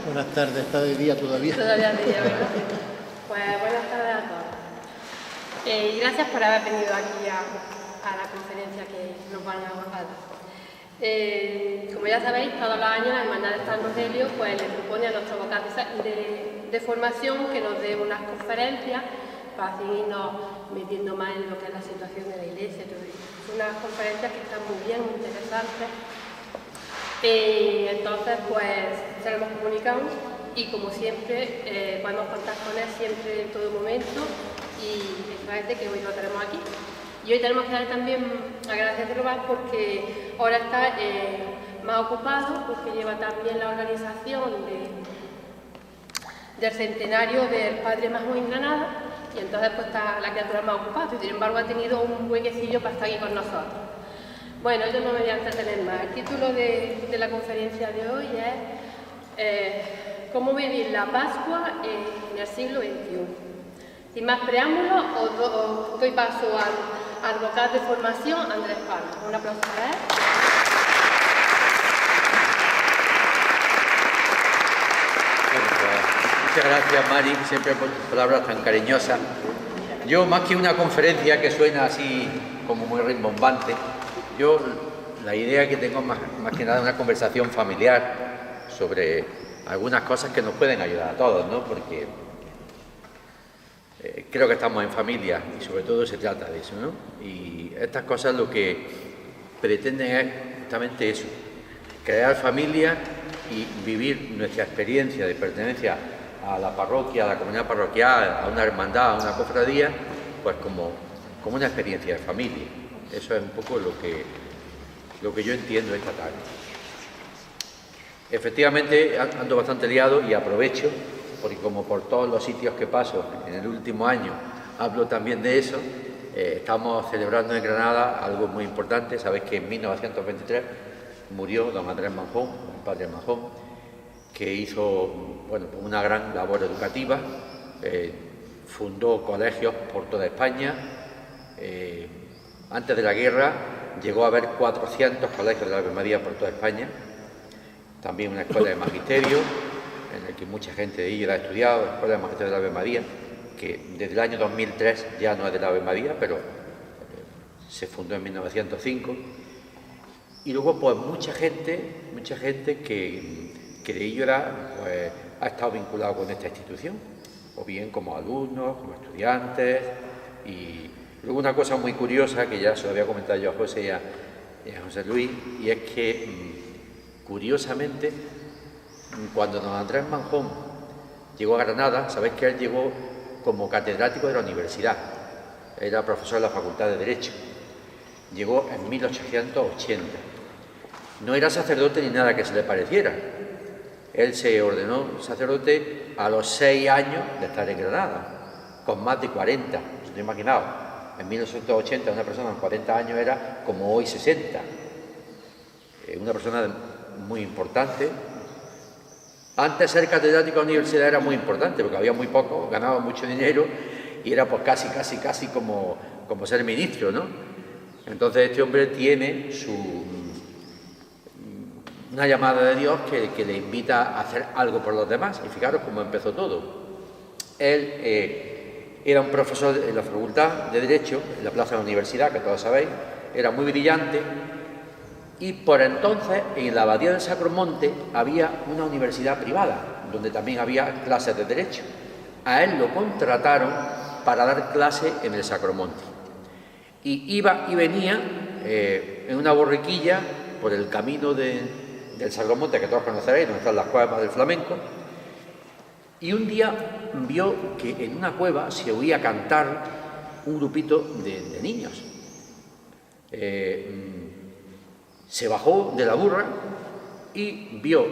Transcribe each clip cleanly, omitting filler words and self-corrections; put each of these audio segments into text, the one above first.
Buenas tardes, está de día todavía. Todavía de día, ¿verdad? Pues buenas tardes a todos. Y gracias por haber venido aquí a la conferencia que nos van a dar. Como ya sabéis, todos los años la Hermandad de San Rogelio pues, le propone a nuestro vocal de formación que nos dé unas conferencias para seguirnos metiendo más en lo que es la situación de la Iglesia. Son unas conferencias que están muy bien, muy interesantes. Entonces, pues, se lo hemos comunicado y, como siempre, podemos contar con él siempre en todo momento y es que hoy lo tenemos aquí. Y hoy tenemos que dar también agradecerlo más porque ahora está más ocupado, porque lleva también la organización del centenario del Padre Majón en Granada y entonces pues está la criatura más ocupada y sin embargo ha tenido un huequecillo para estar aquí con nosotros. Bueno, yo no me voy a entretener más. El título de la conferencia de hoy es ¿Cómo vivir la Pascua en el siglo XXI? Sin más preámbulos, os doy paso al vocal de formación, Andrés Palma. Un aplauso para él. Bueno, pues, muchas gracias, Mari, siempre por tus palabras tan cariñosas. Yo, más que una conferencia que suena así como muy rimbombante, yo la idea que tengo más que nada es una conversación familiar sobre algunas cosas que nos pueden ayudar a todos, ¿no? Porque creo que estamos en familia y sobre todo se trata de eso, ¿no? Y estas cosas lo que pretenden es justamente eso, crear familia y vivir nuestra experiencia de pertenencia a la parroquia, a la comunidad parroquial, a una hermandad, a una cofradía, pues como una experiencia de familia. Eso es un poco lo que yo entiendo esta tarde. Efectivamente, ando bastante liado y aprovecho, porque como por todos los sitios que paso en el último año hablo también de eso, estamos celebrando en Granada algo muy importante. Sabéis que en 1923 murió don Andrés Manjón, el padre Manjón, que hizo bueno, una gran labor educativa, fundó colegios por toda España. Antes de la guerra llegó a haber 400 colegios de la Ave María por toda España, también una escuela de magisterio, en la que mucha gente de ella ha estudiado, la escuela de magisterio de la Ave María, que desde el año 2003 ya no es de la Ave María, pero se fundó en 1905. Y luego, pues mucha gente que de ello pues, ha estado vinculado con esta institución, o bien como alumnos, como estudiantes. Y luego una cosa muy curiosa, que ya se lo había comentado yo a José y a José Luis, y es que, curiosamente, cuando don Andrés Manjón llegó a Granada, sabéis que él llegó como catedrático de la universidad, era profesor de la Facultad de Derecho, llegó en 1880. No era sacerdote ni nada que se le pareciera. Él se ordenó sacerdote a los 6 años de estar en Granada, con más de 40, os lo imaginado. En 1980 una persona con 40 años era como hoy 60. Una persona muy importante. Antes ser catedrático de la universidad era muy importante, porque había muy poco, ganaba mucho dinero y era pues casi como ser ministro, ¿no? Entonces este hombre tiene una llamada de Dios que le invita a hacer algo por los demás. Y fijaros cómo empezó todo. Él era un profesor en la Facultad de Derecho, en la plaza de la universidad, que todos sabéis, era muy brillante, y por entonces en la Abadía del Sacromonte había una universidad privada, donde también había clases de Derecho. A él lo contrataron para dar clase en el Sacromonte. Y iba y venía en una borriquilla por el camino del Sacromonte, que todos conoceréis, donde están las cuevas del flamenco, y un día vio que en una cueva se oía cantar un grupito de niños. Se bajó de la burra y vio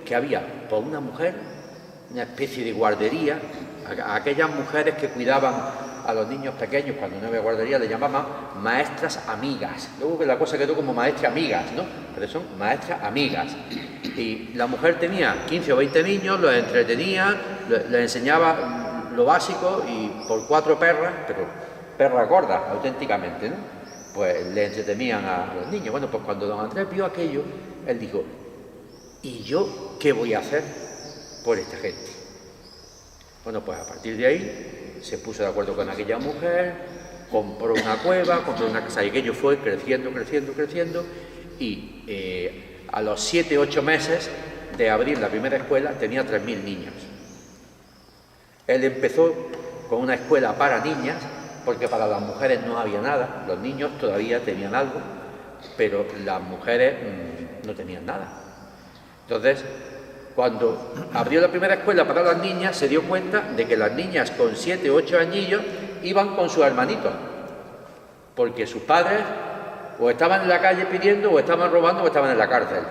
que había por una mujer, una especie de guardería, a aquellas mujeres que cuidaban a los niños pequeños cuando no había guardería, le llamaban maestras amigas. Luego que la cosa quedó como maestras amigas, ¿no? Pero son maestras amigas. Y la mujer tenía 15 o 20 niños, los entretenía, les enseñaba lo básico y por 4 perras, pero perras gordas, auténticamente, ¿no? Pues le entretenían a los niños. Bueno, pues cuando don Andrés vio aquello, él dijo, ¿y yo qué voy a hacer? por esta gente. Bueno, pues a partir de ahí se puso de acuerdo con aquella mujer, compró una cueva, compró una casa, y aquello fue creciendo, creciendo, creciendo, y a los 7 u 8 meses de abrir la primera escuela tenía 3.000 niños. Él empezó con una escuela para niñas, porque para las mujeres no había nada, los niños todavía tenían algo, pero las mujeres no tenían nada. Entonces, cuando abrió la primera escuela para las niñas, se dio cuenta de que las niñas con 7 u 8 añillos iban con sus hermanitos, porque sus padres o estaban en la calle pidiendo, o estaban robando, o estaban en la cárcel,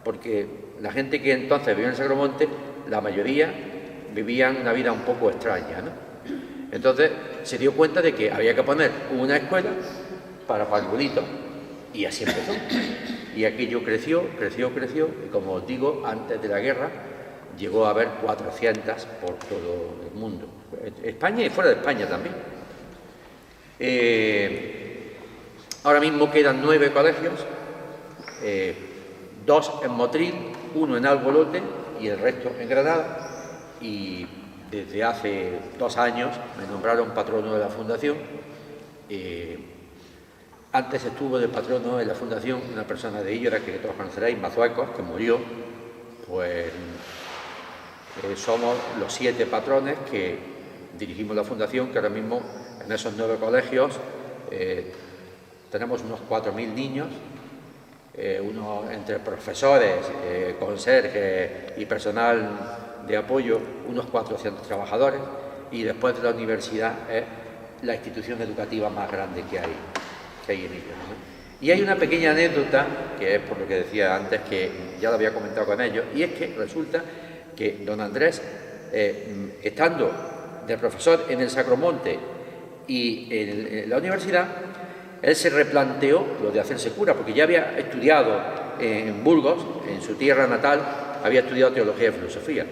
porque la gente que entonces vivía en Sagromonte, la mayoría vivían una vida un poco extraña, ¿no? Entonces se dio cuenta de que había que poner una escuela para parvulitos, y así empezó. Y aquello creció, creció, creció, y como os digo, antes de la guerra llegó a haber 400 por todo el mundo, España y fuera de España también. Ahora mismo quedan 9 colegios, 2 en Motril, 1 en Albolote y el resto en Granada, y desde hace 2 años me nombraron patrono de la fundación. Antes estuvo de patrono en la fundación una persona de Illora que todos conoceréis, Mazuecos, que murió. Pues somos los 7 patrones que dirigimos la fundación, que ahora mismo en esos 9 colegios tenemos unos 4.000 niños, unos entre profesores, conserjes y personal de apoyo, unos 400 trabajadores, y después de la universidad es la institución educativa más grande que hay en ellos, ¿no? Y hay una pequeña anécdota, que es por lo que decía antes, que ya lo había comentado con ellos, y es que resulta que don Andrés, estando de profesor en el Sacromonte y en la universidad, él se replanteó lo de hacerse cura, porque ya había estudiado en Burgos, en su tierra natal, había estudiado teología y filosofía.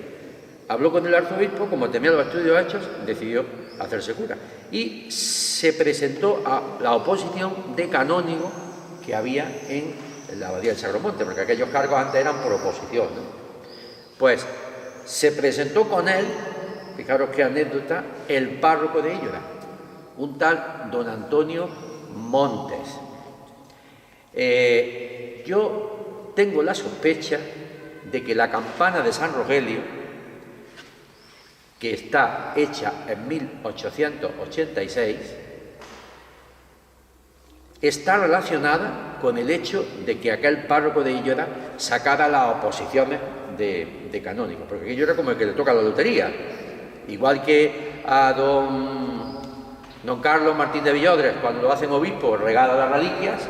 Habló con el arzobispo, como tenía los estudios hechos, decidió hacerse cura. Y se presentó a la oposición de canónigo que había en la abadía del Sagromonte, porque aquellos cargos antes eran por oposición, ¿no? Pues se presentó con él, fijaros qué anécdota, el párroco de Illora, un tal don Antonio Montes. Yo tengo la sospecha de que la campana de San Rogelio, que está hecha en 1886, está relacionada con el hecho de que aquel párroco de Illora sacara las oposiciones de canónigos, porque aquello era como el que le toca la lotería, igual que a don Carlos Martín de Villodres, cuando lo hacen obispo, regala las reliquias.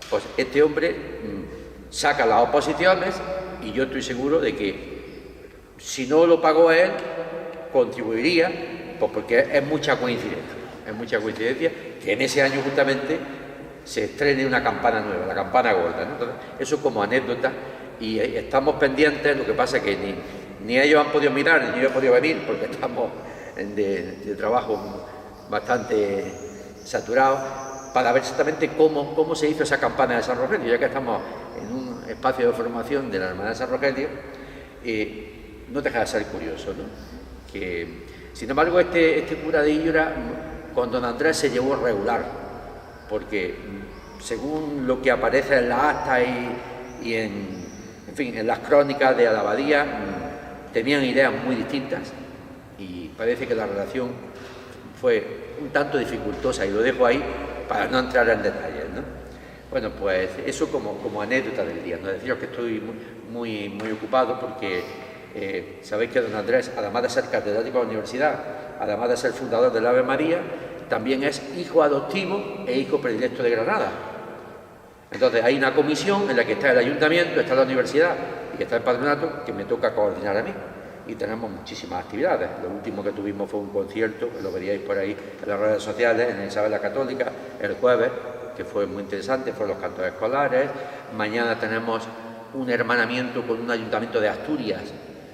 Pues este hombre saca las oposiciones, y yo estoy seguro de que si no lo pagó él, contribuiría, pues porque es mucha coincidencia que en ese año justamente se estrene una campana nueva, la campana gorda, ¿no? Entonces, eso como anécdota, y estamos pendientes. Lo que pasa es que ni ellos han podido mirar, ni yo he podido venir, porque estamos de trabajo bastante saturados, para ver exactamente cómo se hizo esa campana de San Rogelio, ya que estamos en un espacio de formación de la Hermandad de San Rogelio. No deja de ser curioso, ¿no? Sin embargo, este cura de Illora con don Andrés se llevó regular, porque según lo que aparece en las actas y en fin, en las crónicas de la abadía, tenían ideas muy distintas, y parece que la relación fue un tanto dificultosa, y lo dejo ahí para no entrar en detalles, ¿no? Bueno, pues eso como anécdota del día, ¿no? Deciros que estoy muy ocupado, porque sabéis que don Andrés, además de ser catedrático de la universidad, además de ser fundador del Ave María, también es hijo adoptivo e hijo predilecto de Granada. Entonces hay una comisión en la que está el ayuntamiento, está la universidad y está el patronato, que me toca coordinar a mí, y tenemos muchísimas actividades. Lo último que tuvimos fue un concierto, lo veríais por ahí en las redes sociales, en Isabel la Católica, el jueves, que fue muy interesante, fueron los cantos escolares. Mañana tenemos un hermanamiento con un ayuntamiento de Asturias.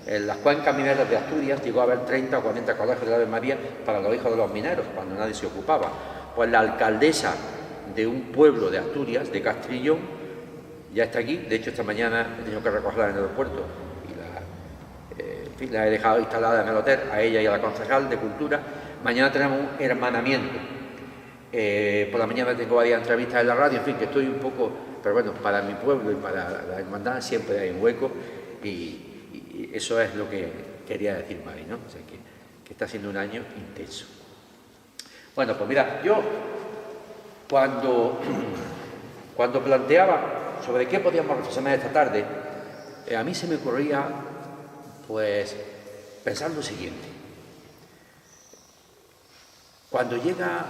En las cuencas mineras de Asturias llegó a haber 30 o 40 colegios de la Ave María para los hijos de los mineros, cuando nadie se ocupaba. Pues la alcaldesa de un pueblo de Asturias, de Castrillón, ya está aquí. De hecho, esta mañana he tenido que recogerla en el aeropuerto, y en fin, la he dejado instalada en el hotel, a ella y a la concejal de Cultura. Mañana tenemos un hermanamiento. Por la mañana tengo varias entrevistas en la radio, en fin, que estoy un poco... Pero bueno, para mi pueblo y para la hermandad siempre hay un hueco y eso es lo que quería decir Mari, ¿no? O sea, que está siendo un año intenso. Bueno, pues mira, yo cuando planteaba sobre qué podíamos reflexionar esta tarde, a mí se me ocurría, pues, pensar lo siguiente. Cuando llega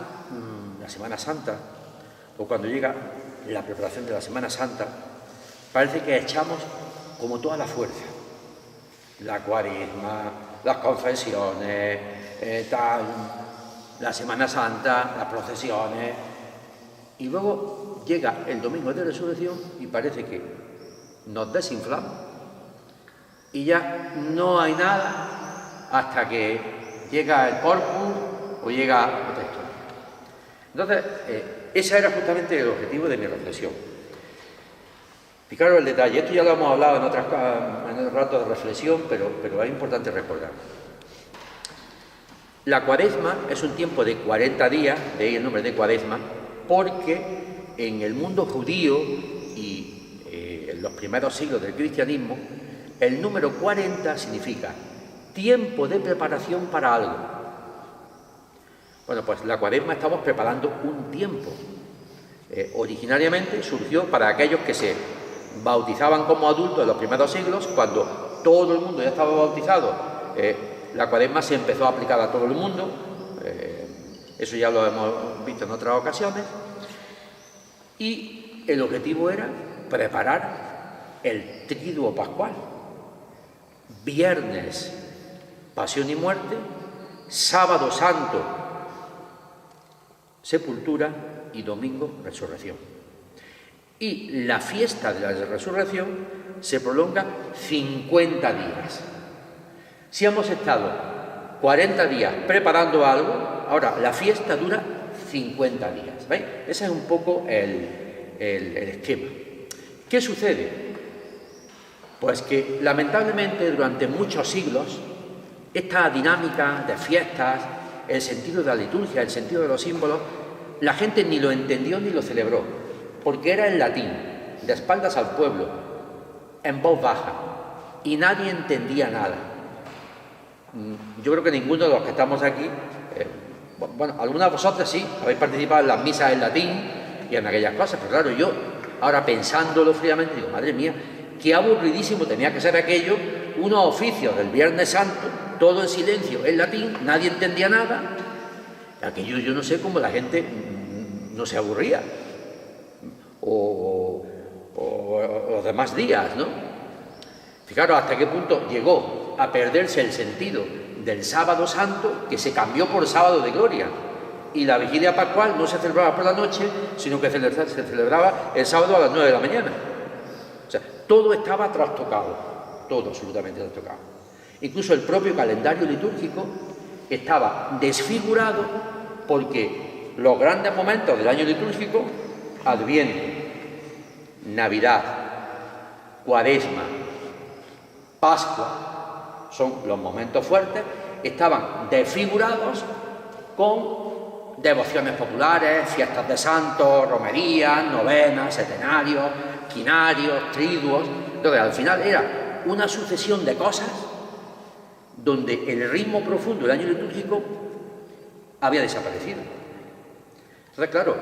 la Semana Santa, o cuando llega la preparación de la Semana Santa, parece que echamos como toda la fuerza. La Cuaresma, las confesiones, la Semana Santa, las procesiones, y luego llega el Domingo de Resurrección y parece que nos desinflamos y ya no hay nada hasta que llega el Corpus o llega otra historia. Entonces, ese era justamente el objetivo de mi reflexión. Fijaros el detalle, esto ya lo hemos hablado en el rato de reflexión, pero es importante recordar. La Cuaresma es un tiempo de 40 días, de ahí el nombre de Cuaresma, porque en el mundo judío y en los primeros siglos del cristianismo, el número 40 significa tiempo de preparación para algo. Bueno, pues la Cuaresma estamos preparando un tiempo. Originariamente surgió para aquellos que se bautizaban como adultos en los primeros siglos, cuando todo el mundo ya estaba bautizado. La Cuaresma se empezó a aplicar a todo el mundo, eso ya lo hemos visto en otras ocasiones, y el objetivo era preparar el Triduo Pascual. Viernes, Pasión y Muerte, Sábado Santo, Sepultura y Domingo, Resurrección. Y la fiesta de la Resurrección se prolonga 50 días. Si hemos estado 40 días preparando algo, ahora la fiesta dura 50 días. ¿Veis? Ese es un poco el esquema. ¿Qué sucede? Pues que lamentablemente durante muchos siglos esta dinámica de fiestas, el sentido de la liturgia, el sentido de los símbolos, la gente ni lo entendió ni lo celebró, porque era en latín, de espaldas al pueblo, en voz baja, y nadie entendía nada. Yo creo que ninguno de los que estamos aquí, bueno, algunas de vosotras sí, habéis participado en las misas en latín y en aquellas cosas, pero claro, yo ahora pensándolo fríamente digo, madre mía, qué aburridísimo tenía que ser aquello, unos oficios del Viernes Santo, todo en silencio, en latín, nadie entendía nada. Aquello yo no sé cómo la gente no se aburría. O los demás días, ¿no? Fijaros hasta qué punto llegó a perderse el sentido del Sábado Santo, que se cambió por Sábado de Gloria. Y la Vigilia Pascual no se celebraba por la noche, sino que se celebraba el sábado a las 9 de la mañana. O sea, todo estaba trastocado, todo absolutamente trastocado. Incluso el propio calendario litúrgico estaba desfigurado porque los grandes momentos del año litúrgico, Adviento, Navidad, Cuaresma, Pascua, son los momentos fuertes, estaban desfigurados con devociones populares, fiestas de santos, romerías, novenas, setenarios, quinarios, triduos. Entonces, al final era una sucesión de cosas donde el ritmo profundo del año litúrgico había desaparecido. Entonces, claro,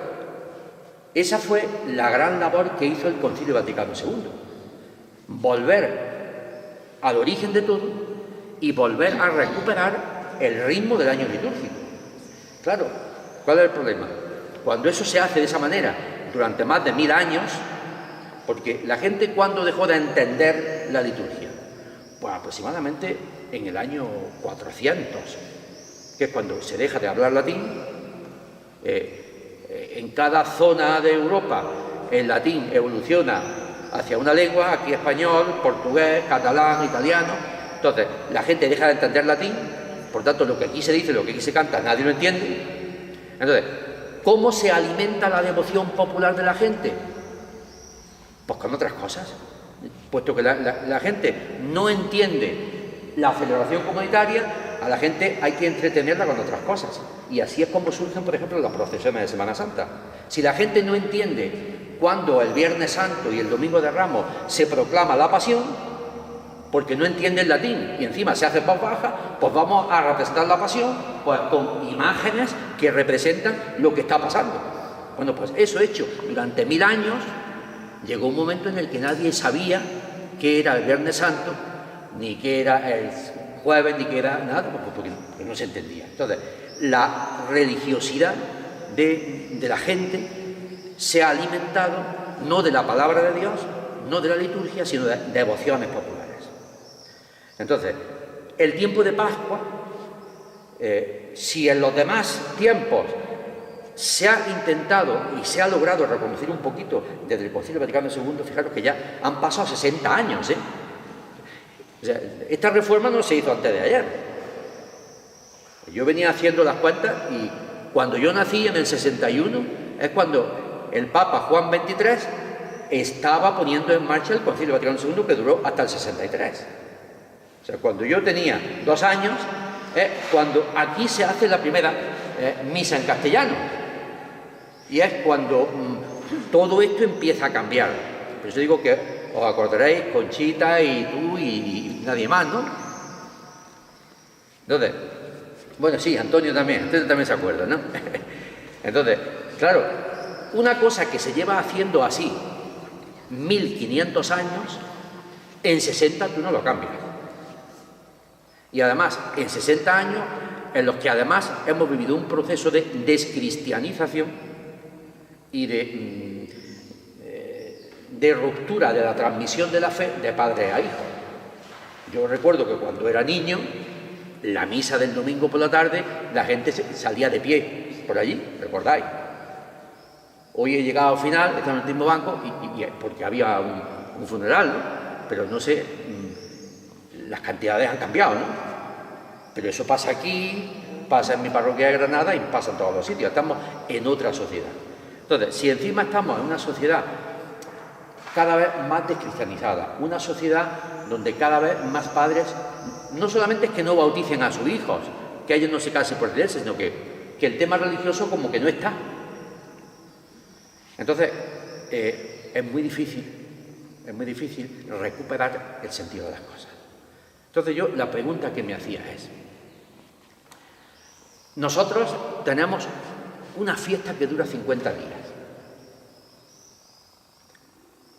esa fue la gran labor que hizo el Concilio Vaticano II. Volver al origen de todo y volver a recuperar el ritmo del año litúrgico. Claro, ¿cuál es el problema? Cuando eso se hace de esa manera durante más de 1000 años, porque la gente, ¿cuándo dejó de entender la liturgia? Pues aproximadamente en el año 400, que es cuando se deja de hablar latín. En cada zona de Europa el latín evoluciona hacia una lengua, aquí español, portugués, catalán, italiano. Entonces la gente deja de entender latín, por tanto lo que aquí se dice, lo que aquí se canta, nadie lo entiende. Entonces, ¿cómo se alimenta la devoción popular de la gente? Pues con otras cosas, puesto que la gente no entiende la celebración comunitaria, a la gente hay que entretenerla con otras cosas. Y así es como surgen, por ejemplo, las procesiones de Semana Santa. Si la gente no entiende cuándo el Viernes Santo y el Domingo de Ramos se proclama la Pasión, porque no entiende el latín y encima se hace voz baja, pues vamos a representar la Pasión pues, con imágenes que representan lo que está pasando. Bueno, pues eso hecho durante 1000 años, llegó un momento en el que nadie sabía qué era el Viernes Santo, ni qué era el jueves, ni qué era nada, porque no se entendía. Entonces, la religiosidad de la gente se ha alimentado no de la palabra de Dios, no de la liturgia, sino de devociones populares. Entonces, el tiempo de Pascua, si en los demás tiempos se ha intentado y se ha logrado reconocer un poquito desde el Concilio Vaticano II, fijaros que ya han pasado 60 años, O sea, esta reforma no se hizo antes de ayer. Yo venía haciendo las cuentas y cuando yo nací en el 61 es cuando el Papa Juan XXIII estaba poniendo en marcha el Concilio Vaticano II, que duró hasta el 63. O sea, cuando yo tenía 2 años es cuando aquí se hace la primera misa en castellano. Y es cuando todo esto empieza a cambiar. Por eso digo que os acordaréis, Conchita y tú y nadie más, ¿no? Entonces, bueno, sí, Antonio también se acuerda, ¿no? Entonces, claro, una cosa que se lleva haciendo así 1500 años, en 60 tú no lo cambias. Y además, en 60 años, en los que además hemos vivido un proceso de descristianización y de ruptura de la transmisión de la fe de padre a hijo. Yo recuerdo que cuando era niño, la misa del domingo por la tarde, la gente salía de pie por allí, ¿recordáis? Hoy he llegado al final, está en el último banco, y porque había un funeral, ¿no? Pero no sé, las cantidades han cambiado, ¿no? Pero eso pasa aquí, pasa en mi parroquia de Granada y pasa en todos los sitios. Estamos en otra sociedad. Entonces, si encima estamos en una sociedad cada vez más descristianizada, una sociedad donde cada vez más padres, no solamente es que no bauticen a sus hijos, que ellos no se casen por iglesia, sino que el tema religioso como que no está. Entonces, es muy difícil recuperar el sentido de las cosas. Entonces yo, la pregunta que me hacía es, nosotros tenemos una fiesta que dura 50 días.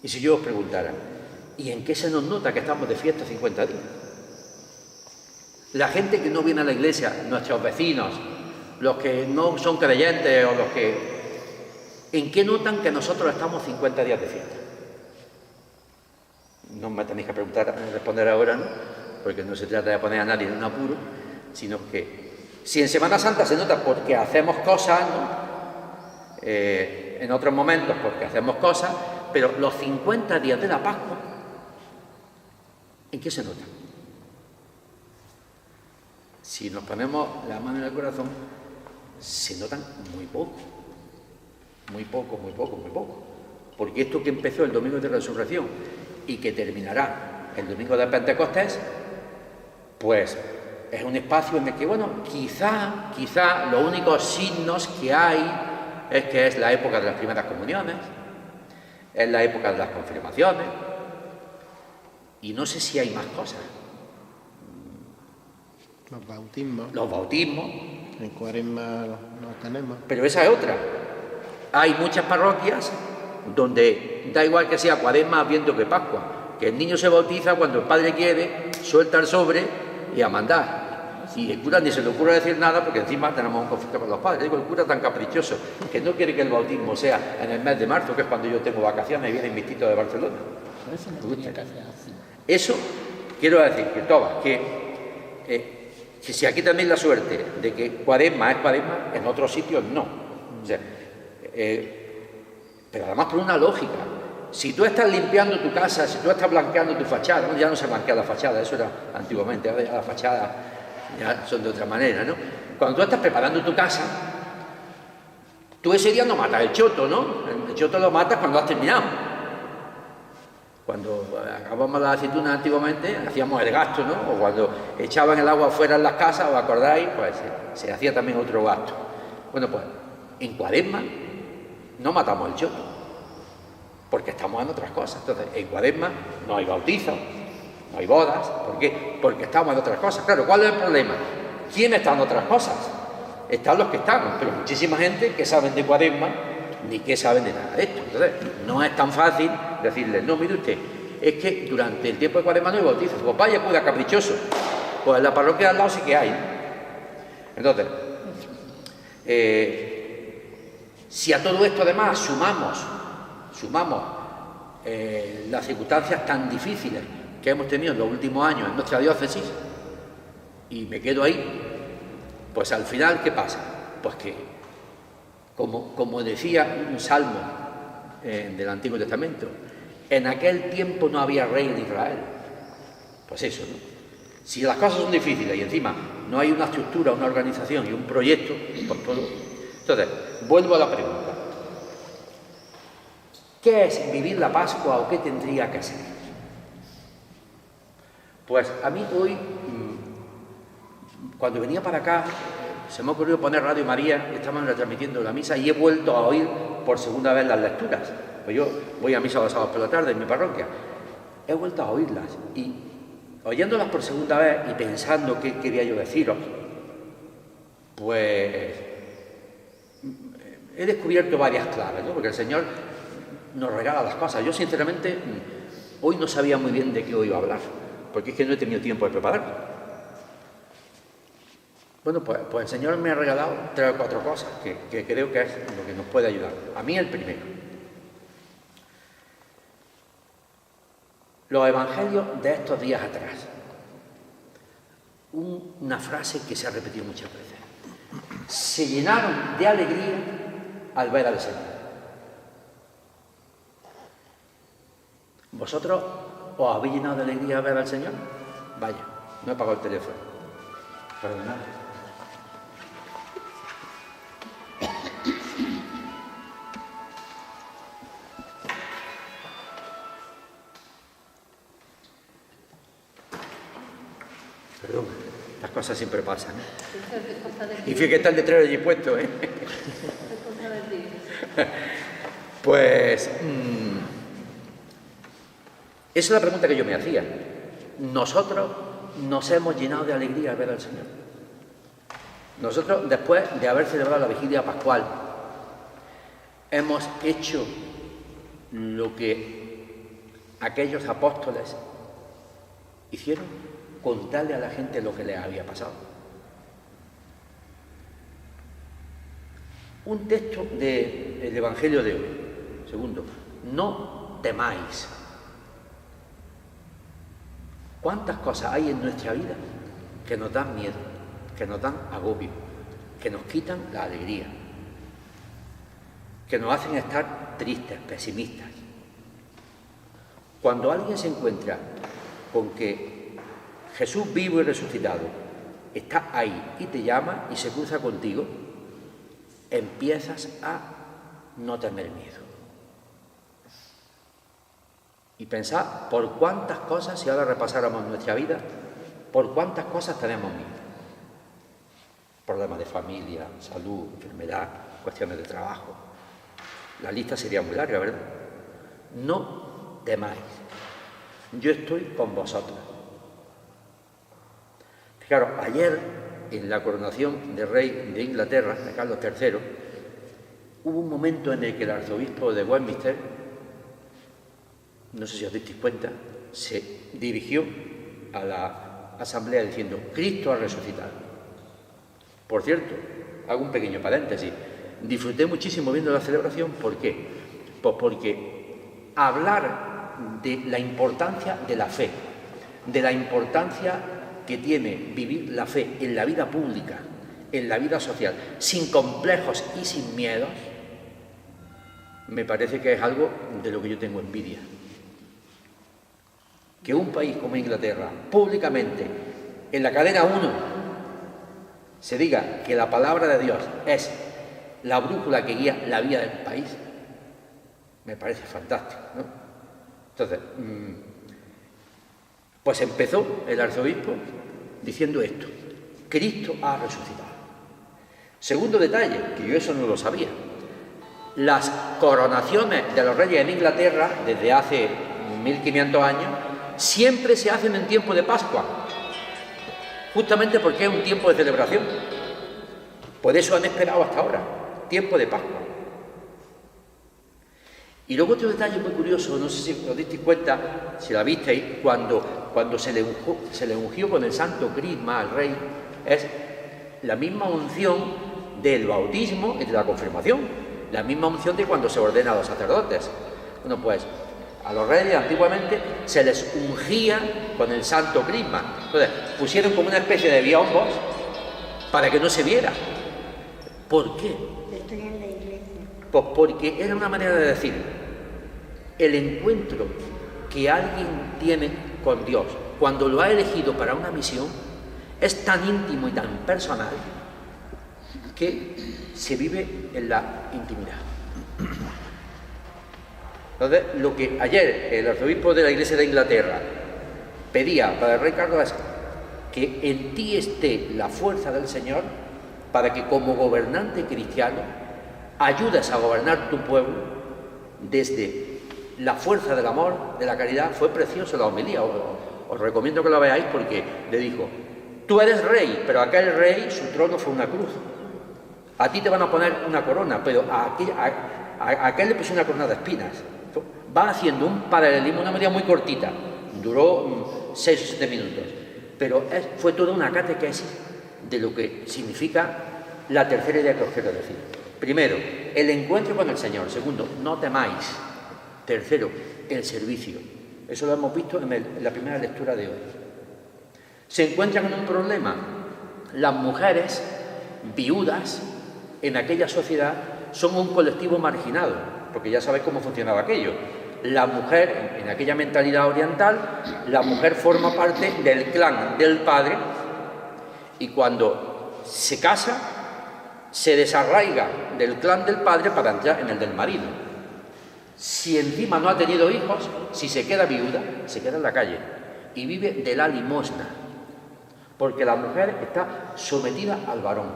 Y si yo os preguntara, ¿y en qué se nos nota que estamos de fiesta 50 días? La gente que no viene a la iglesia, nuestros vecinos, los que no son creyentes o los que... ¿En qué notan que nosotros estamos 50 días de fiesta? No me tenéis que responder ahora, ¿no? Porque no se trata de poner a nadie en un apuro, sino que si en Semana Santa se nota porque hacemos cosas, ¿no? En otros momentos porque hacemos cosas, pero los 50 días de la Pascua, ¿en qué se nota? Si nos ponemos la mano en el corazón, se notan muy poco. Muy poco. Porque esto que empezó el domingo de resurrección y que terminará el domingo de Pentecostés, pues es un espacio en el que, bueno, quizá los únicos signos que hay es que es la época de las primeras comuniones, es la época de las confirmaciones, y no sé si hay más cosas. Los bautismos. En Cuaresma los tenemos. Pero esa es otra. Hay muchas parroquias donde da igual que sea Cuaresma, Adviento que Pascua, que el niño se bautiza cuando el padre quiere, suelta el sobre y a mandar. Y el cura ni se le ocurre decir nada porque encima tenemos un conflicto con los padres. Digo, el cura tan caprichoso que no quiere que el bautismo sea en el mes de marzo, que es cuando yo tengo vacaciones y vienen mis titos de Barcelona. Eso quiero decir que todas, que si aquí tenéis la suerte de que Cuaresma es Cuaresma, en otros sitios no. O sea, pero además por una lógica. Si tú estás limpiando tu casa, si tú estás blanqueando tu fachada, ya no se blanquea la fachada, eso era antiguamente, ahora ya la fachada ya son de otra manera, ¿no? Cuando tú estás preparando tu casa, tú ese día no matas el choto, ¿no? El choto lo matas cuando has terminado. Cuando acabamos las aceitunas antiguamente, hacíamos el gasto, ¿no? O cuando echaban el agua fuera en las casas, ¿os acordáis? Pues se hacía también otro gasto. Bueno, pues en Cuaresma no matamos el choto, porque estamos en otras cosas. Entonces, en Cuaresma no hay bautizos, no hay bodas. ¿Por qué? Porque estamos en otras cosas. Claro, ¿cuál es el problema? ¿Quién está en otras cosas? Están los que están, pero muchísima gente que saben de Cuaresma ni que saben de nada de esto. Entonces, no es tan fácil decirles, no, mire usted, es que durante el tiempo de Cuaresma no hay bautizo. Pues vaya, cura caprichoso. Pues en la parroquia de al lado sí que hay. Entonces, si a todo esto además sumamos las circunstancias tan difíciles que hemos tenido en los últimos años en nuestra diócesis, y me quedo ahí, pues al final, ¿qué pasa? Pues que, como decía un salmo del Antiguo Testamento, en aquel tiempo no había rey en Israel. Pues eso, ¿no? Si las cosas son difíciles y encima no hay una estructura, una organización y un proyecto, pues todo. Entonces, vuelvo a la pregunta. ¿Qué es vivir la Pascua o qué tendría que ser? Pues a mí hoy, cuando venía para acá, se me ha ocurrido poner Radio María, estaban retransmitiendo la misa y he vuelto a oír por segunda vez las lecturas. Pues yo voy a misa los sábados por la tarde en mi parroquia. He vuelto a oírlas y oyéndolas por segunda vez y pensando qué quería yo deciros, pues he descubierto varias claves, ¿no? Porque el Señor nos regala las cosas. Yo sinceramente hoy no sabía muy bien de qué hoy iba a hablar, porque es que no he tenido tiempo de prepararlo. Bueno, pues el Señor me ha regalado 3 o 4 cosas que creo que es lo que nos puede ayudar. A mí el primero. Los evangelios de estos días atrás. Una frase que se ha repetido muchas veces. Se llenaron de alegría al ver al Señor. ¿Vosotros os habéis llenado de alegría al ver al Señor? Vaya, no he apagado el teléfono. Perdonad. Perdón, las cosas siempre pasan, ¿eh? Y fíjate que está el letrero allí puesto, ¿eh? Pues esa es la pregunta que yo me hacía. Nosotros nos hemos llenado de alegría al ver al Señor. Nosotros, después de haber celebrado la vigilia pascual, hemos hecho lo que aquellos apóstoles hicieron, contarle a la gente lo que les había pasado. Un texto del Evangelio de hoy. Segundo, no temáis. ¿Cuántas cosas hay en nuestra vida que nos dan miedo, que nos dan agobio, que nos quitan la alegría, que nos hacen estar tristes, pesimistas? Cuando alguien se encuentra con que Jesús vivo y resucitado está ahí y te llama y se cruza contigo, empiezas a no tener miedo. Y pensad por cuántas cosas, si ahora repasáramos nuestra vida, por cuántas cosas tenemos miedo. Problemas de familia, salud, enfermedad, cuestiones de trabajo. La lista sería muy larga, ¿verdad? No temáis. Yo estoy con vosotros. Fijaros, ayer, en la coronación del rey de Inglaterra, de Carlos III, hubo un momento en el que el arzobispo de Westminster, no sé si os disteis cuenta, se dirigió a la asamblea diciendo: Cristo ha resucitado. Por cierto, hago un pequeño paréntesis, disfruté muchísimo viendo la celebración. ¿Por qué? Pues porque hablar de la importancia de la fe, de la importancia que tiene vivir la fe en la vida pública, en la vida social, sin complejos y sin miedos, me parece que es algo de lo que yo tengo envidia. Que un país como Inglaterra, públicamente, en la cadena 1, se diga que la palabra de Dios es la brújula que guía la vida del país, me parece fantástico, ¿no? Entonces, pues empezó el arzobispo diciendo esto: Cristo ha resucitado. Segundo detalle, que yo eso no lo sabía: las coronaciones de los reyes en Inglaterra, desde hace 1500 años, siempre se hacen en tiempo de Pascua, justamente porque es un tiempo de celebración. Por eso han esperado hasta ahora, tiempo de Pascua. Y luego otro detalle muy curioso, no sé si os disteis cuenta, si la visteis, cuando se le ungió con el santo crisma al rey, es la misma unción del bautismo y de la confirmación, la misma unción de cuando se ordena a los sacerdotes. Bueno, pues a los reyes antiguamente se les ungía con el santo crisma. Entonces pusieron como una especie de biombos para que no se viera. ¿Por qué? Estoy en la iglesia. Pues porque era una manera de decir: el encuentro que alguien tiene con Dios cuando lo ha elegido para una misión es tan íntimo y tan personal que se vive en la intimidad. Entonces, lo que ayer el arzobispo de la Iglesia de Inglaterra pedía para el rey Carlos es que en ti esté la fuerza del Señor para que como gobernante cristiano ayudes a gobernar tu pueblo desde la fuerza del amor, de la caridad. Fue precioso la homilía, os recomiendo que la veáis, porque le dijo: tú eres rey, pero aquel rey, su trono fue una cruz. A ti te van a poner una corona, pero a aquel le puso una corona de espinas. Va haciendo un paralelismo, una medida muy cortita, duró 6 o 7 minutos, pero fue toda una catequesis de lo que significa la tercera idea que os quiero decir. Primero, el encuentro con el Señor. Segundo, no temáis. Tercero, el servicio. Eso lo hemos visto en la primera lectura de hoy. Se encuentran en un problema. Las mujeres viudas en aquella sociedad son un colectivo marginado, porque ya sabéis cómo funcionaba aquello. La mujer, en aquella mentalidad oriental, la mujer forma parte del clan del padre, y cuando se casa, se desarraiga del clan del padre para entrar en el del marido. Si encima no ha tenido hijos, si se queda viuda, se queda en la calle y vive de la limosna, porque la mujer está sometida al varón.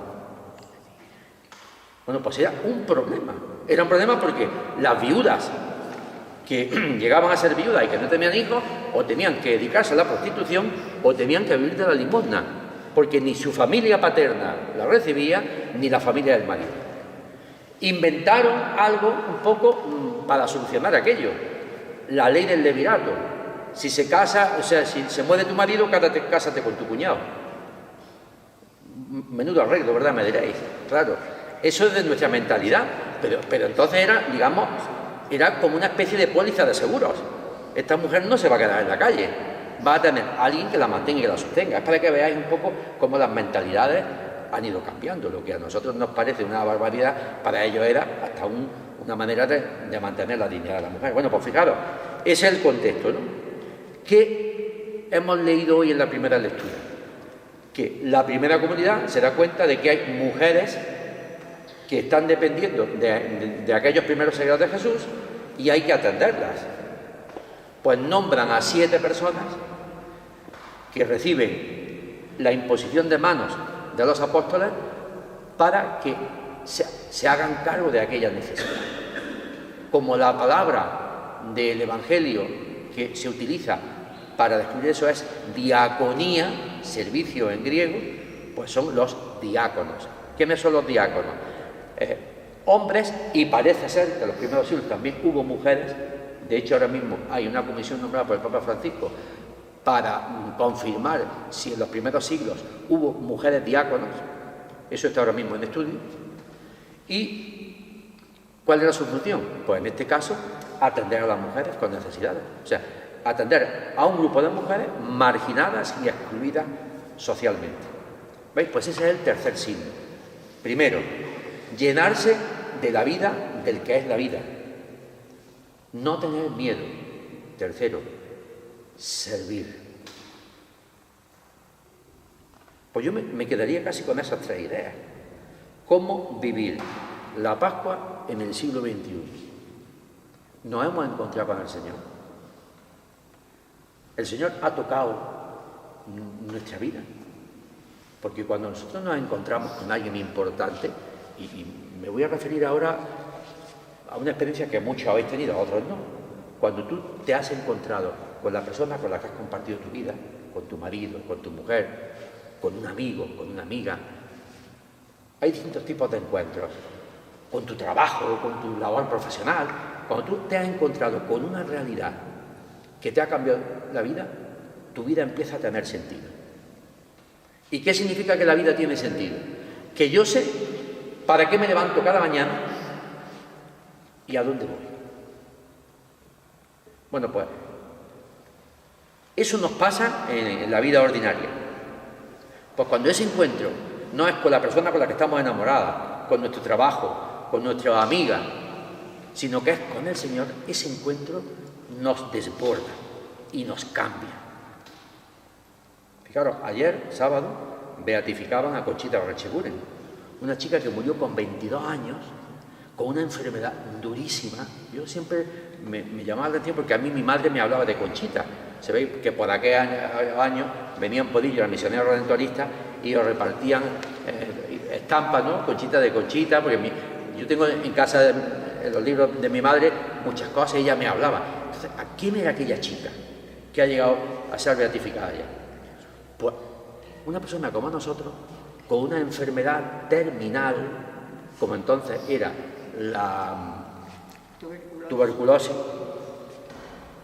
Bueno, pues era un problema. Era un problema porque las viudas que llegaban a ser viudas y que no tenían hijos, o tenían que dedicarse a la prostitución, o tenían que vivir de la limosna, porque ni su familia paterna la recibía, ni la familia del marido. Inventaron algo un poco para solucionar aquello: la ley del levirato. Si se casa, o sea, si se muere tu marido, cásate con tu cuñado. Menudo arreglo, ¿verdad? Me diréis. Claro, eso es de nuestra mentalidad, pero entonces era, digamos, era como una especie de póliza de seguros. Esta mujer no se va a quedar en la calle, va a tener a alguien que la mantenga y que la sostenga. Es para que veáis un poco cómo las mentalidades han ido cambiando. Lo que a nosotros nos parece una barbaridad, para ellos era hasta una manera de mantener la dignidad de la mujer. Bueno, pues fijaros, ese es el contexto, ¿no? ¿Qué hemos leído hoy en la primera lectura? Que la primera comunidad se da cuenta de que hay mujeres que están dependiendo de aquellos primeros seguidores de Jesús y hay que atenderlas. Pues nombran a 7 personas que reciben la imposición de manos de los apóstoles para que se hagan cargo de aquella necesidad. Como la palabra del Evangelio que se utiliza para describir eso es diaconía, servicio en griego, pues son los diáconos. ¿Quiénes son los diáconos? Hombres, y parece ser que en los primeros siglos también hubo mujeres. De hecho, ahora mismo hay una comisión nombrada por el Papa Francisco para confirmar si en los primeros siglos hubo mujeres diáconos. Eso está ahora mismo en estudio. ¿Y cuál era su función? Pues en este caso, atender a las mujeres con necesidades. O sea, atender a un grupo de mujeres marginadas y excluidas socialmente. ¿Veis? Pues ese es el tercer signo. Primero, llenarse de la vida del que es la vida. No tener miedo. Tercero, servir. Pues yo me quedaría casi con esas 3 ideas. ¿Cómo vivir la Pascua en el siglo XXI? Nos hemos encontrado con el Señor. El Señor ha tocado nuestra vida. Porque cuando nosotros nos encontramos con alguien importante, y me voy a referir ahora a una experiencia que muchos habéis tenido, otros no. Cuando tú te has encontrado con la persona con la que has compartido tu vida, con tu marido, con tu mujer, con un amigo, con una amiga, hay distintos tipos de encuentros. Con tu trabajo, con tu labor profesional, cuando tú te has encontrado con una realidad que te ha cambiado la vida, tu vida empieza a tener sentido. ¿Y qué significa que la vida tiene sentido? Que yo sé para qué me levanto cada mañana y a dónde voy. Bueno, pues eso nos pasa en la vida ordinaria. Pues cuando ese encuentro no es con la persona con la que estamos enamoradas, con nuestro trabajo, con nuestra amiga, sino que es con el Señor, ese encuentro nos desborda y nos cambia. Fijaros, ayer, sábado, beatificaban a Conchita Barrecheguren, una chica que murió con 22 años, con una enfermedad durísima. Yo siempre me llamaba la atención porque a mí mi madre me hablaba de Conchita. Se ve que por aquel año venían Podillo, los misioneros redentoristas, y os repartían estampas, ¿no? Conchita de Conchita, porque yo tengo en casa, en los libros de mi madre, muchas cosas, y ella me hablaba. Entonces, ¿a quién era aquella chica que ha llegado a ser beatificada ya? Pues una persona como nosotros, con una enfermedad terminal, como entonces era la tuberculosis,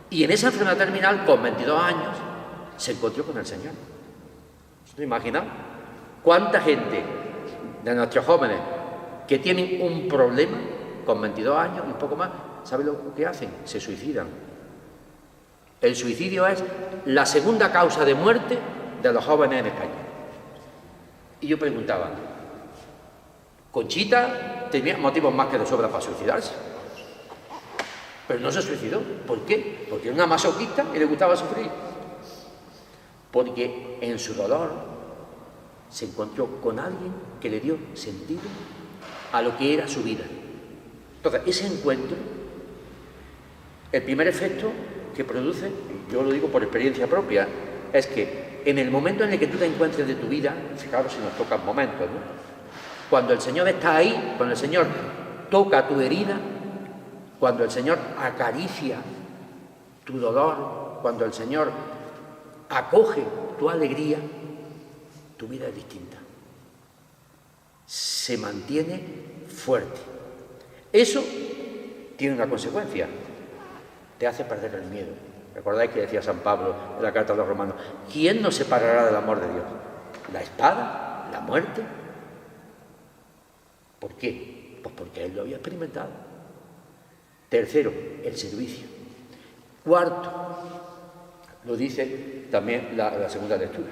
y en esa enfermedad terminal, con 22 años, se encontró con el Señor. ¿Se imaginan? ¿Cuánta gente de nuestros jóvenes que tienen un problema con 22 años y un poco más, ¿saben lo que hacen? Se suicidan. El suicidio es la segunda causa de muerte de los jóvenes en España. Y yo preguntaba, Conchita tenía motivos más que de sobra para suicidarse, pero no se suicidó. ¿Por qué? Porque era una masoquista y le gustaba sufrir. Porque en su dolor se encontró con alguien que le dio sentido a lo que era su vida. Entonces, ese encuentro, el primer efecto que produce, yo lo digo por experiencia propia, es que en el momento en el que tú te encuentres de tu vida, fijaros si nos tocan momentos, ¿no? Cuando el Señor está ahí, cuando el Señor toca tu herida, cuando el Señor acaricia tu dolor, cuando el Señor acoge tu alegría, tu vida es distinta. Se mantiene fuerte. Eso tiene una consecuencia. Te hace perder el miedo. ¿Recordáis que decía San Pablo en la carta a los romanos? ¿Quién nos separará del amor de Dios? ¿La espada? ¿La muerte? ¿Por qué? Pues porque Él lo había experimentado. Tercero, el servicio. Cuarto, lo dice también la segunda lectura.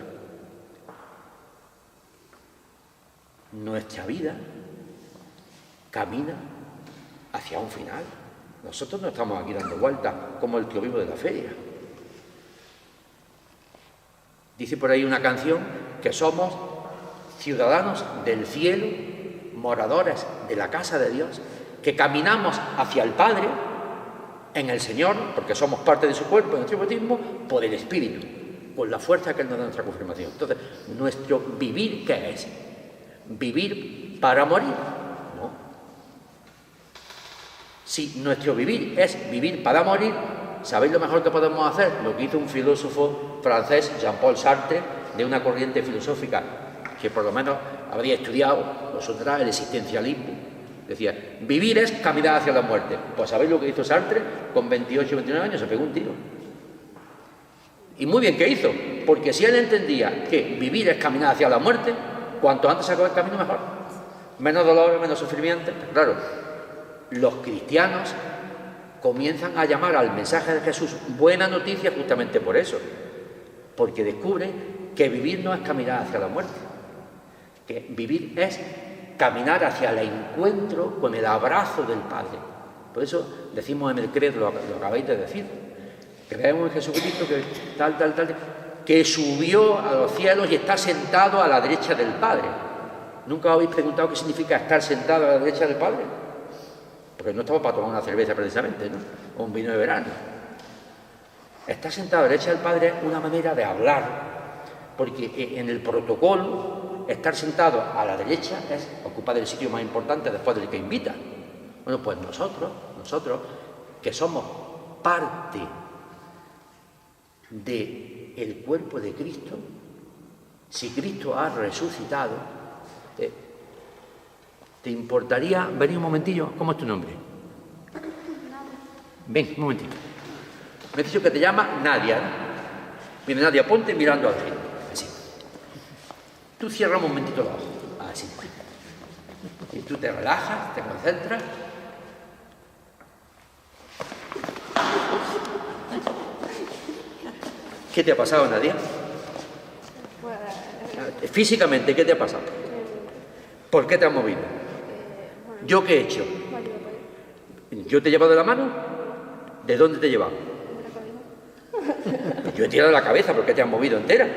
Nuestra vida camina hacia un final. Nosotros no estamos aquí dando vueltas como el tío vivo de la feria. Dice por ahí una canción que somos ciudadanos del cielo, moradores de la casa de Dios, que caminamos hacia el Padre en el Señor, porque somos parte de su cuerpo, en nuestro bautismo, por el Espíritu, con la fuerza que Él nos da nuestra confirmación. Entonces, ¿nuestro vivir qué es? ¿Vivir para morir? No. Si nuestro vivir es vivir para morir, ¿sabéis lo mejor que podemos hacer? Lo que hizo un filósofo francés, Jean-Paul Sartre, de una corriente filosófica que por lo menos habría estudiado, nosotros, el existencialismo. Decía, vivir es caminar hacia la muerte. Pues ¿sabéis lo que hizo Sartre? Con 28 o 29 años se pegó un tiro. Y muy bien que hizo, porque si él entendía que vivir es caminar hacia la muerte, cuanto antes se acabe el camino mejor. Menos dolor, menos sufrimiento. Claro, los cristianos comienzan a llamar al mensaje de Jesús buena noticia justamente por eso. Porque descubren que vivir no es caminar hacia la muerte. Que vivir es caminar hacia el encuentro con el abrazo del Padre. Por eso decimos en el credo, lo acabáis de decir, creemos en Jesucristo que que subió a los cielos y está sentado a la derecha del Padre. ¿Nunca os habéis preguntado qué significa estar sentado a la derecha del Padre? Porque no estamos para tomar una cerveza precisamente, ¿no? O un vino de verano. Estar sentado a la derecha del Padre es una manera de hablar, porque en el protocolo estar sentado a la derecha es ocupar el sitio más importante después del que invita. Bueno, pues nosotros que somos parte del cuerpo de Cristo, si Cristo ha resucitado, ¿te importaría venir un momentillo? ¿Cómo es tu nombre? Ven, un momentito. Me has dicho que te llama Nadia, ¿no? Mira, Nadia, ponte mirando al cielo. Así. Tú cierras un momentito los ojos. Así. Y tú te relajas, te concentras. ¿Qué te ha pasado, Nadia? Físicamente, ¿qué te ha pasado? ¿Por qué te has movido? ¿Yo qué he hecho? ¿Yo te he llevado de la mano? ¿De dónde te he llevado? Yo he tirado la cabeza, ¿por qué te has movido entera?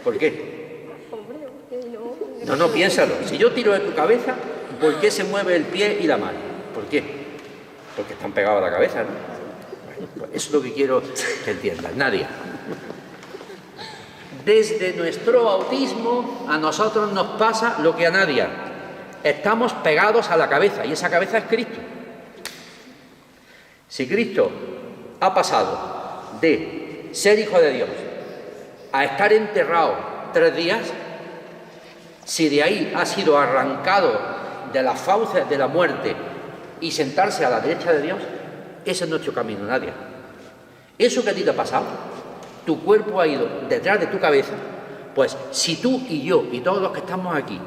¿Por qué? No, piénsalo. Si yo tiro de tu cabeza, ¿por qué se mueve el pie y la mano? ¿Por qué? Porque están pegados a la cabeza, ¿no? Bueno, pues eso es lo que quiero que entiendas. Nadia. Desde nuestro bautismo a nosotros nos pasa lo que a Nadia. Estamos pegados a la cabeza y esa cabeza es Cristo. Si Cristo ha pasado de ser hijo de Dios a estar enterrado 3 días, si de ahí ha sido arrancado de las fauces de la muerte y sentarse a la derecha de Dios, ese es nuestro camino, Nadia. Eso que a ti te ha pasado, tu cuerpo ha ido detrás de tu cabeza, pues si tú y yo y todos los que estamos aquí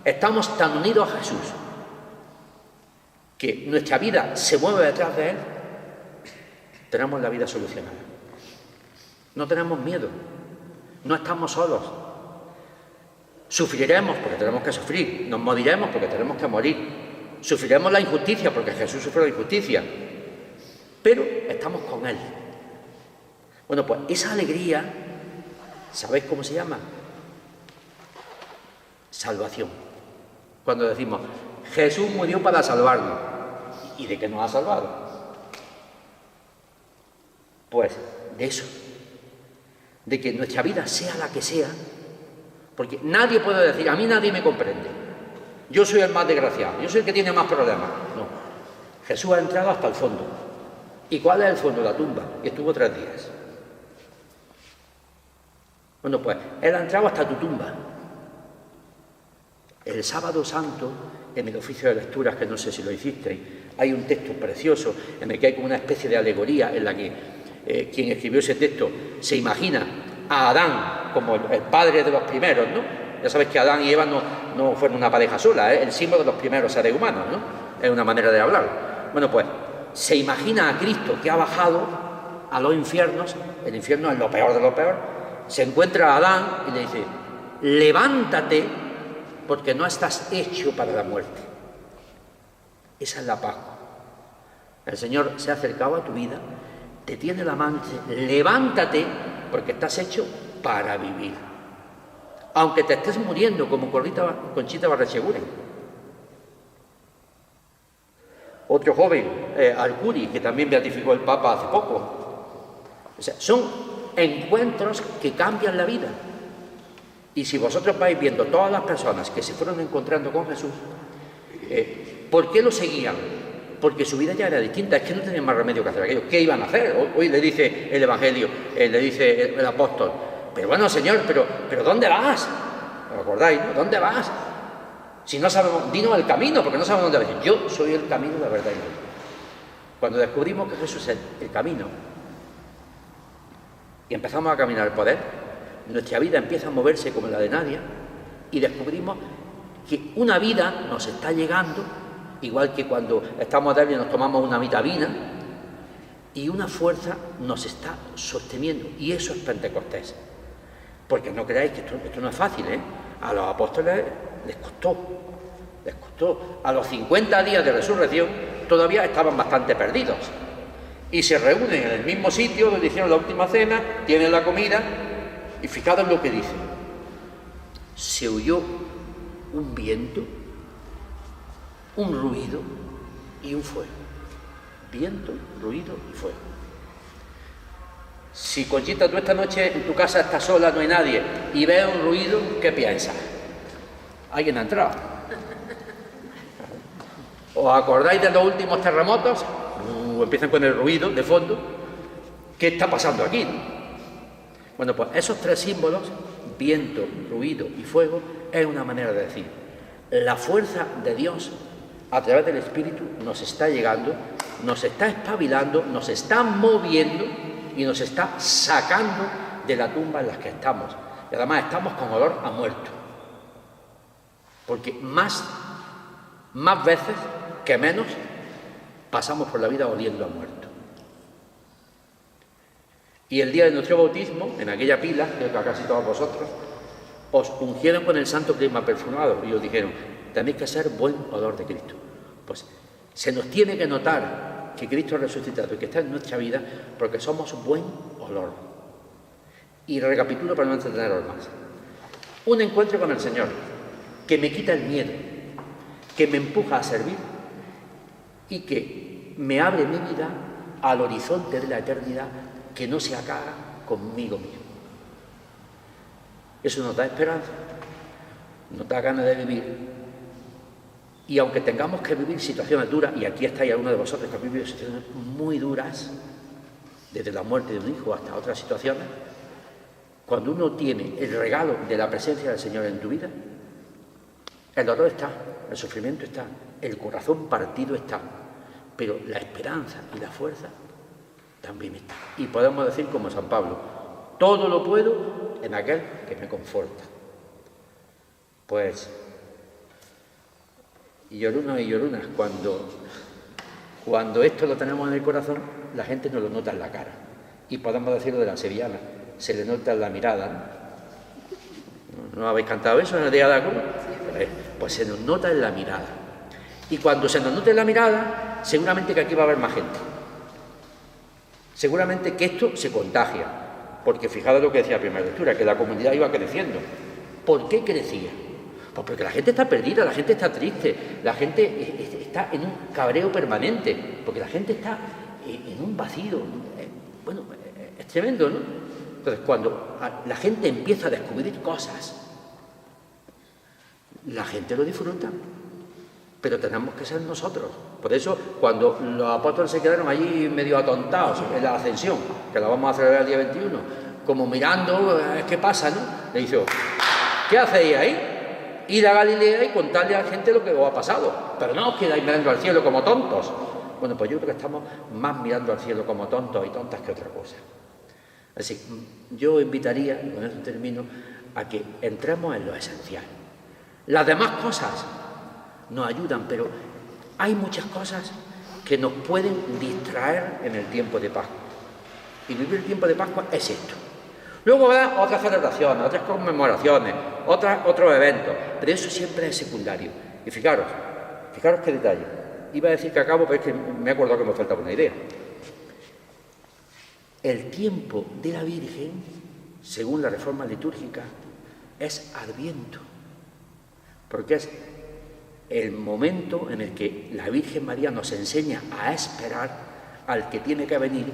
estamos tan unidos a Jesús que nuestra vida se mueve detrás de Él, tenemos la vida solucionada. No tenemos miedo, no estamos solos. Sufriremos porque tenemos que sufrir, nos moriremos porque tenemos que morir, sufriremos la injusticia porque Jesús sufrió la injusticia, pero estamos con Él. Bueno, pues esa alegría, ¿sabéis cómo se llama? Salvación. Cuando decimos, Jesús murió para salvarnos, ¿y de qué nos ha salvado? Pues de eso, de que nuestra vida sea la que sea, porque nadie puede decir, a mí nadie me comprende, yo soy el más desgraciado, yo soy el que tiene más problemas. No, Jesús ha entrado hasta el fondo. ¿Y cuál es el fondo? La tumba, y estuvo 3 días. Bueno, pues Él ha entrado hasta tu tumba. El sábado santo, en el oficio de lecturas, que no sé si lo hicisteis, hay un texto precioso en el que hay como una especie de alegoría en la que quien escribió ese texto se imagina a Adán como el padre de los primeros, ¿no? Ya sabéis que Adán y Eva no fueron una pareja sola, el símbolo de los primeros seres humanos, ¿no? Es una manera de hablar. Bueno, pues se imagina a Cristo que ha bajado a los infiernos, el infierno es lo peor de lo peor, se encuentra a Adán y le dice, levántate porque no estás hecho para la muerte. Esa es la Pascua. El Señor se ha acercado a tu vida, te tiene la mano y dice, levántate porque estás hecho para vivir. Aunque te estés muriendo como Conchita Barrecheguren. Otro joven, Alcuri, que también beatificó el Papa hace poco. O sea, son encuentros que cambian la vida. Y si vosotros vais viendo todas las personas que se fueron encontrando con Jesús, ¿por qué lo seguían? Porque su vida ya era distinta, es que no tenían más remedio que hacer aquello. ¿Qué iban a hacer? Hoy le dice el Evangelio, le dice el apóstol, pero bueno, Señor, pero ¿dónde vas? ¿Os acordáis, no? ¿Dónde vas? Si no sabemos, dinos el camino, porque no sabemos dónde vas. Yo soy el camino, la verdad y la vida. Cuando descubrimos que Jesús es el camino y empezamos a caminar por Él, nuestra vida empieza a moverse como la de Nadia y descubrimos que una vida nos está llegando, igual que cuando estamos débiles nos tomamos una vitamina, y una fuerza nos está sosteniendo, y eso es Pentecostés. Porque no creáis que esto no es fácil, ¿eh? A los apóstoles les costó. A los 50 días de resurrección todavía estaban bastante perdidos. Y se reúnen en el mismo sitio donde hicieron la última cena, tienen la comida, y fijaros lo que dice. Se oyó un viento, un ruido y un fuego. Viento, ruido y fuego. Si, Conchita, tú esta noche en tu casa estás sola, no hay nadie, y ves un ruido, ¿qué piensas? Alguien ha entrado. ¿Os acordáis de los últimos terremotos? Empiezan con el ruido de fondo. ¿Qué está pasando aquí? Bueno, pues esos tres símbolos, viento, ruido y fuego, es una manera de decir: la fuerza de Dios a través del Espíritu nos está llegando, nos está espabilando, nos está moviendo y nos está sacando de la tumba en la que estamos. Y además estamos con olor a muerto. Porque más veces que menos pasamos por la vida oliendo a muerto. Y el día de nuestro bautismo, en aquella pila, que a casi todos vosotros, os ungieron con el santo crisma perfumado y os dijeron: tenéis que ser buen olor de Cristo. Pues se nos tiene que notar que Cristo ha resucitado y que está en nuestra vida, porque somos buen olor. Y recapitulo para no entreteneros más. Un encuentro con el Señor que me quita el miedo, que me empuja a servir y que me abre mi vida al horizonte de la eternidad, que no se acaba conmigo mismo. Eso nos da esperanza, nos da ganas de vivir. Y aunque tengamos que vivir situaciones duras, y aquí estáis algunos de vosotros que habéis vivido situaciones muy duras, desde la muerte de un hijo hasta otras situaciones, cuando uno tiene el regalo de la presencia del Señor en tu vida, el dolor está, el sufrimiento está, el corazón partido está, pero la esperanza y la fuerza también está. Y podemos decir como San Pablo: todo lo puedo en aquel que me conforta. Pues, y llorunos y llorunas, cuando esto lo tenemos en el corazón, la gente nos lo nota en la cara. Y podemos decirlo de la sevillana: se le nota en la mirada, ¿no habéis cantado eso en el día de la cruz? Pues se nos nota en la mirada. Y cuando se nos nota en la mirada, seguramente que aquí va a haber más gente. Seguramente que esto se contagia. Porque fijaros lo que decía la primera lectura, que la comunidad iba creciendo. ¿Por qué crecía? Pues porque la gente está perdida, la gente está triste, la gente está en un cabreo permanente, porque la gente está en un vacío. Bueno, es tremendo, ¿no? Entonces, cuando la gente empieza a descubrir cosas, la gente lo disfruta, pero tenemos que ser nosotros. Por eso, cuando los apóstoles se quedaron allí medio atontados en la ascensión, que la vamos a celebrar el día 21, como mirando, ¿qué pasa, no? Le dice: ¿qué hacéis ahí? Ir a Galilea y contarle a la gente lo que os ha pasado, pero no os quedáis mirando al cielo como tontos. Bueno, pues yo creo que estamos más mirando al cielo como tontos y tontas que otra cosa. Así que yo invitaría, y con eso termino, a que entremos en lo esencial. Las demás cosas nos ayudan, pero hay muchas cosas que nos pueden distraer en el tiempo de Pascua. Y vivir el tiempo de Pascua es esto. Luego habrá otras celebraciones, otras conmemoraciones, otros eventos, pero eso siempre es secundario. Y fijaros qué detalle. Iba a decir que acabo, pero es que me he acordado que me faltaba una idea. El tiempo de la Virgen, según la reforma litúrgica, es Adviento, porque es el momento en el que la Virgen María nos enseña a esperar al que tiene que venir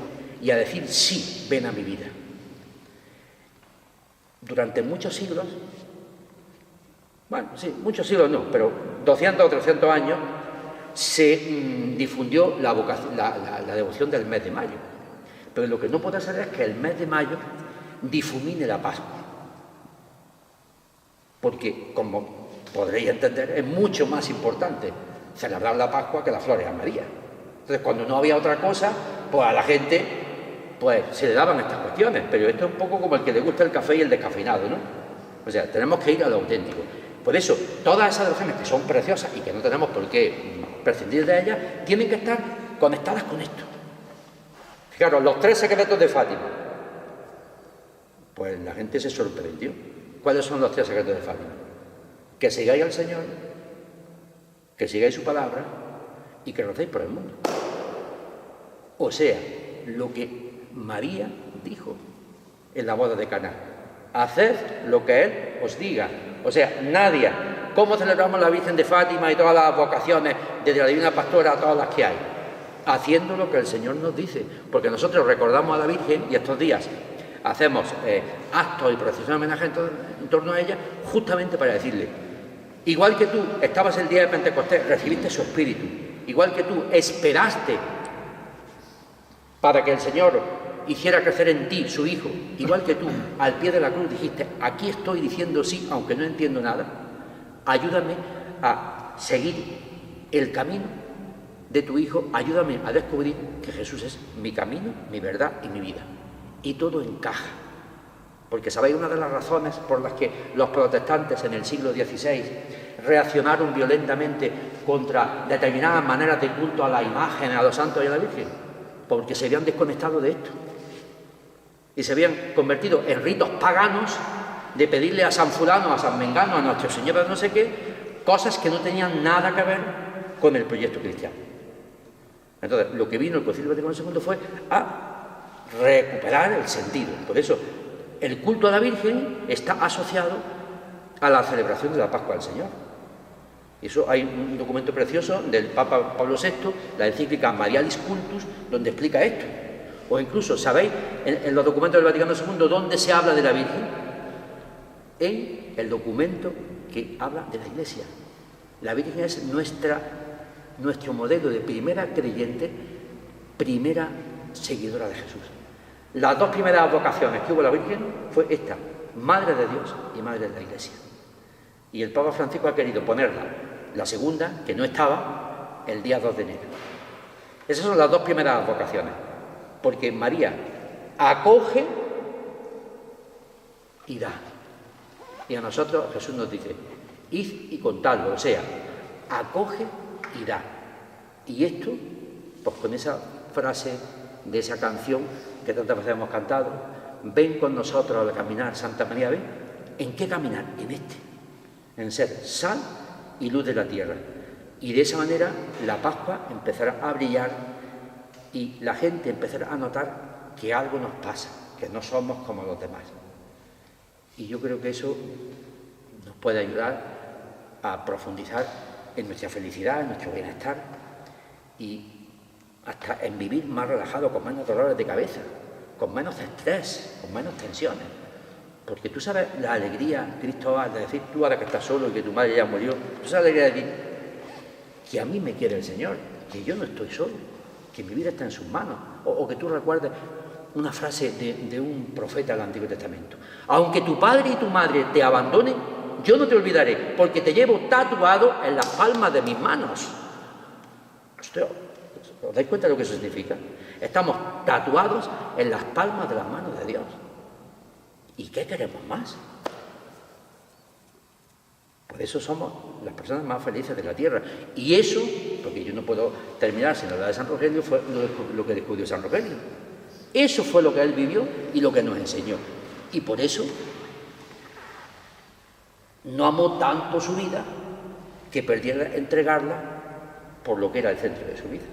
y a decir: sí, ven a mi vida. Durante muchos siglos, bueno, sí, muchos siglos no, pero 200 o 300 años, se difundió la devoción del mes de mayo. Pero lo que no puede ser es que el mes de mayo difumine la Pascua. Porque, como podréis entender, es mucho más importante celebrar la Pascua que las flores a María. Entonces, cuando no había otra cosa, pues a la gente pues se le daban estas cuestiones. Pero esto es un poco como el que le gusta el café y el descafeinado, ¿no? O sea, tenemos que ir a lo auténtico. Por eso, todas esas devociones que son preciosas y que no tenemos por qué prescindir de ellas, tienen que estar conectadas con esto. Fijaros, los 3 secretos de Fátima. Pues la gente se sorprendió. ¿Cuáles son los 3 secretos de Fátima? Que sigáis al Señor, que sigáis su palabra y que recéis por el mundo. O sea, lo que María dijo en la boda de Caná: haced lo que Él os diga. O sea, nadie. ¿Cómo celebramos la Virgen de Fátima y todas las vocaciones, desde la Divina Pastora a todas las que hay? haciendo lo que el Señor nos dice, porque nosotros recordamos a la Virgen y estos días hacemos actos y procesiones de homenaje en torno a ella, justamente para decirle, igual que tú estabas el día de Pentecostés, recibiste su Espíritu, igual que tú esperaste para que el Señor hiciera crecer en ti su Hijo, igual que tú al pie de la cruz dijiste, aquí estoy diciendo sí, aunque no entiendo nada, ayúdame a seguir el camino de tu Hijo, ayúdame a descubrir que Jesús es mi camino, mi verdad y mi vida. Y todo encaja. Porque sabéis una de las razones por las que los protestantes en el siglo XVI reaccionaron violentamente contra determinadas maneras de culto a la imagen, a los santos y a la Virgen, porque se habían desconectado de esto y se habían convertido en ritos paganos de pedirle a San Fulano, a San Mengano, a Nuestra Señora de no sé qué, cosas que no tenían nada que ver con el proyecto cristiano. Entonces, lo que vino el Concilio Vaticano II fue a recuperar el sentido. Por eso, el culto a la Virgen está asociado a la celebración de la Pascua del Señor. Y eso hay un documento precioso del Papa Pablo VI, la encíclica Marialis Cultus, donde explica esto. O incluso, ¿sabéis? En los documentos del Vaticano II, ¿dónde se habla de la Virgen? En el documento que habla de la Iglesia. La Virgen es nuestro modelo de primera creyente, primera seguidora de Jesús. Las dos primeras vocaciones que hubo la Virgen fue esta, Madre de Dios y Madre de la Iglesia. Y el Papa Francisco ha querido ponerla, la segunda, que no estaba, el día 2 de enero. Esas son las dos primeras vocaciones, porque María acoge y da. Y a nosotros Jesús nos dice, id y contadlo, o sea, acoge y da. Y esto, pues con esa frase de esa canción que tantas veces hemos cantado, ven con nosotros al caminar, Santa María, ven. ¿En qué caminar? En este, en ser sal y luz de la tierra. Y de esa manera la Pascua empezará a brillar y la gente empezará a notar que algo nos pasa, que no somos como los demás. Y yo creo que eso nos puede ayudar a profundizar en nuestra felicidad, en nuestro bienestar y hasta en vivir más relajado, con menos dolores de cabeza, con menos estrés, con menos tensiones. Porque tú sabes la alegría, Cristo va a decir, tú ahora que estás solo y que tu madre ya murió, tú sabes la alegría de decir que a mí me quiere el Señor, que yo no estoy solo, que mi vida está en sus manos. O que tú recuerdes una frase de un profeta del Antiguo Testamento. Aunque tu padre y tu madre te abandonen, yo no te olvidaré, porque te llevo tatuado en las palmas de mis manos. Hostia, ¿os dais cuenta de lo que eso significa? Estamos tatuados en las palmas de las manos de Dios. ¿Y qué queremos más? Por eso somos las personas más felices de la tierra. Y eso, porque yo no puedo terminar sin hablar de San Rogelio, fue lo que descubrió San Rogelio. Eso fue lo que él vivió y lo que nos enseñó. Y por eso no amó tanto su vida que perdiera entregarla por lo que era el centro de su vida.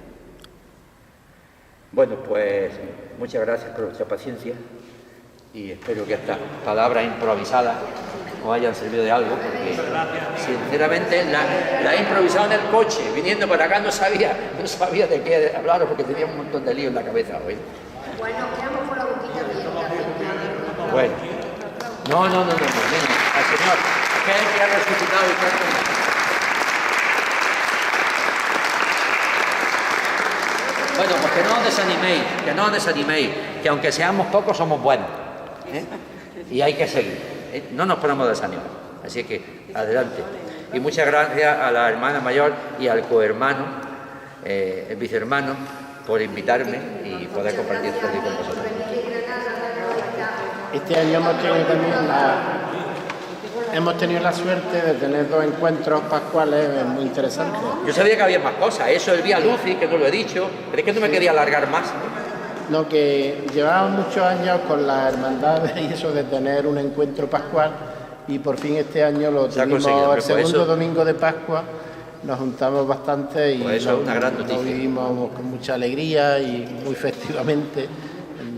Bueno, pues muchas gracias por vuestra paciencia y espero que estas palabras improvisadas os hayan servido de algo, porque sinceramente la he improvisado en el coche, viniendo para acá no sabía de qué hablaros porque tenía un montón de lío en la cabeza hoy. Bueno, quedamos con la boquita abierta. Bueno, no, venga, al Señor, que Él que ha resucitado y está con nosotros. Bueno, pues que no os desaniméis, que aunque seamos pocos somos buenos, ¿eh? Y hay que seguir, ¿eh? No nos ponemos desanimar, así que adelante. Y muchas gracias a la hermana mayor y al cohermano, el vicehermano, por invitarme y poder compartir esto con vosotros. Este año hemos tenido la suerte de tener 2 encuentros pascuales muy interesantes. Yo sabía que había más cosas, eso el Vía Lucis, que no lo he dicho, pero es que no me quería alargar más. No, que llevábamos muchos años con la hermandad y eso de tener un encuentro pascual y por fin este año lo tuvimos el segundo domingo de Pascua. Nos juntamos bastante y pues eso es una gran noticia. Lo vivimos con mucha alegría y muy festivamente,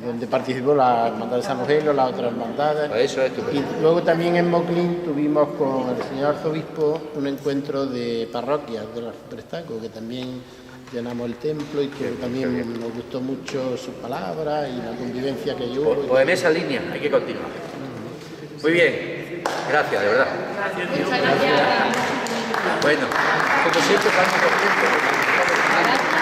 donde participó la Hermandad de San Rogelio, las otras hermandades. Pues eso es estupendo. Y luego también en Moclín tuvimos con el señor arzobispo un encuentro de parroquias de la Prestaco, que también llenamos el templo y que también nos gustó mucho sus palabras y la convivencia que hubo. Pues en esa línea hay que continuar. Muy bien, gracias, de verdad. Muchas gracias. Bueno, como siempre, estamos contentos.